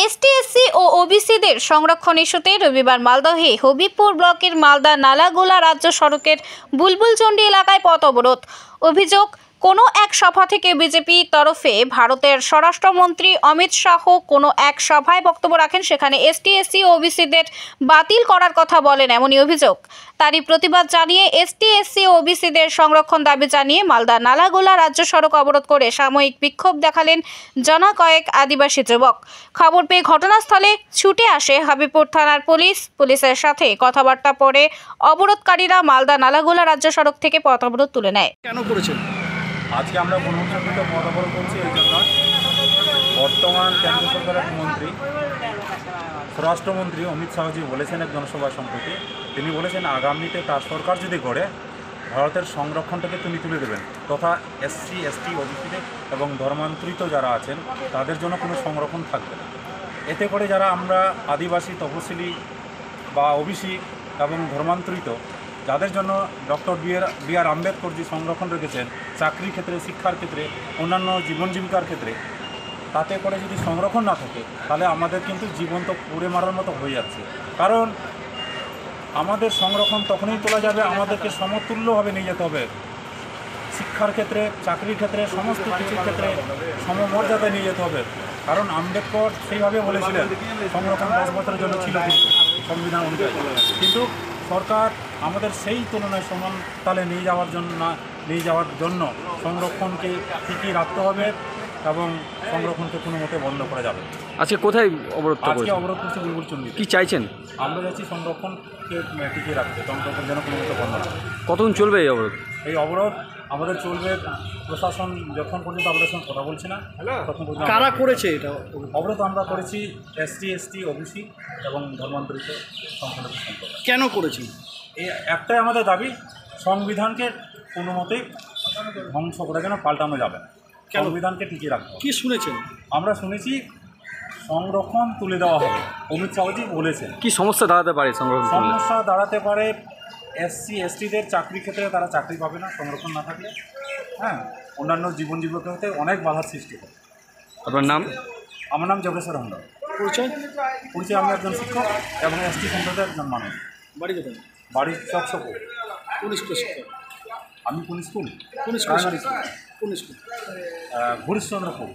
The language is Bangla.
এসটি, এসসি ও ওবিসিদের সংরক্ষণ ইস্যুতে রবিবার মালদহে হবিবপুর ব্লকের মালদা নালাগোলা রাজ্য সড়কের বুলবুলচন্ডী এলাকায় পথ অবরোধ। অভিযোগ, কোনো এক সভা থেকে বিজেপি তরফে ভারতের স্বরাষ্ট্রমন্ত্রী অমিত শাহ কোনো এক সভায় বক্তব্য রাখেন, সেখানে এসটি, এসসি ও ওবিসিদের বাতিল করার কথা বলেন, এমনই অভিযোগ। তারই প্রতিবাদ জানিয়ে এসটি, এসসি ও ওবিসিদের সংরক্ষণ দাবি জানিয়ে মালদা নালাগোলা রাজ্য সড়ক অবরোধ করে সাময়িক বিক্ষোভ দেখালেন জনা কয়েক আদিবাসী যুবক। খবর পেয়ে ঘটনাস্থলে ছুটে আসে হবিবপুর থানার পুলিশের সাথে কথাবার্তা পরে অবরোধকারীরা মালদা নালাগোলা রাজ্য সড়ক থেকে পথ অবরোধ তুলে নেয়। কেন করেছেন? আজকে আমরা বনমন্ত্রীতে পথ অবরোধ করছি এই জন্য, বর্তমান কেন্দ্র সরকারের মন্ত্রী স্বরাষ্ট্রমন্ত্রী অমিত শাহজি বলেছেন এক জনসভা সম্প্রতি, তিনি বলেছেন আগামীতে তার সরকার যদি করে ভারতের সংরক্ষণটাকে তিনি তুলে দেবেন, তথা এসসি, এসটি, ওবিসিদের এবং ধর্মান্তরিত যারা আছেন তাদের জন্য কোনো সংরক্ষণ থাকবে না। এতে করে যারা আমরা আদিবাসী, তপশিলি বা ওবিসি এবং ধর্মান্তরিত, যাদের জন্য ডক্টর বি আর আম্বেদকর যে সংরক্ষণ রেখেছেন চাকরির ক্ষেত্রে, শিক্ষার ক্ষেত্রে, অন্যান্য জীবন জীবিকার ক্ষেত্রে, তাতে করে যদি সংরক্ষণ না থাকে তাহলে আমাদের কিন্তু জীবন তো পুড়ে মারার মতো হয়ে যাচ্ছে। কারণ আমাদের সংরক্ষণ তখনই তোলা যাবে, আমাদেরকে সমতুল্যভাবে নিয়ে যেতে হবে। শিক্ষার ক্ষেত্রে, চাকরির ক্ষেত্রে, সমস্ত কিছুর ক্ষেত্রে সমমর্যাদায় নিয়ে যেতে হবে। কারণ আম্বেদকর সেইভাবে বলেছিলেন সংরক্ষণ 10 বছরের জন্য ছিল কিন্তু সংবিধান অনুযায়ী, কিন্তু সরকার আমাদের সেই তুলনায় সমান তালে নিয়ে যাওয়ার জন্য সংরক্ষণকে ঠিকই রাখতে হবে এবং সংরক্ষণকে কোনো মতে বন্ধ করা যাবে। আজকে কোথায় অবরোধ আজকে অবরোধ করছে বুলবুলচন্ডী। কি চাইছেন? আমরা যাচ্ছি সংরক্ষণকে টিকিয়ে রাখতে, সংরক্ষণ যেন কোনো মতে বন্ধ না হয়। কতক্ষণ চলবে এই অবরোধ? এই অবরোধ আমাদের চলবে, প্রশাসন যখন পর্যন্ত আমাদের সঙ্গে কথা বলছে না তখন পর্যন্ত। কারা করেছে এটা অবরোধ আমরা করেছি এসটি, এসটি, ওবিসি এবং ধর্মান্তরিত সংখ্যালঘু সম্প্রদায়। কেন করেছেন? এই একটাই আমাদের দাবি, সংবিধানকে কোনো মতেই ধ্বংস করে যেন পাল্টানো যাবে না, সংবিধানকে টিকিয়ে রাখতে হবে। কি শুনেছেন? আমরা শুনেছি সংরক্ষণ তুলে দেওয়া হবে, অমিত শাহজি বলেছেন। কি সমস্যা দাঁড়াতে পারে সংরক্ষণ? সমস্যা দাঁড়াতে পারে এসসি, এসটিদের চাকরির ক্ষেত্রে তারা চাকরি পাবে না সংরক্ষণ না থাকলে। হ্যাঁ, অন্যান্য জীবন জীবিকাতে অনেক বাধার সৃষ্টি হবে। আপনার নাম? আমার নাম যোগেশ্বর হন্ডা। পরিচয়? আমি একজন শিক্ষক এবং এসটি সম্প্রদায়ের একজন মানুষ। বাড়ি কোথায়? বাড়ির চকচকো। কোন স্কুল শিক্ষক? আমি কোন স্কুল? কোন স্কুল? Primary school. কোন স্কুল? হরিশ্চন্দ্রপুর।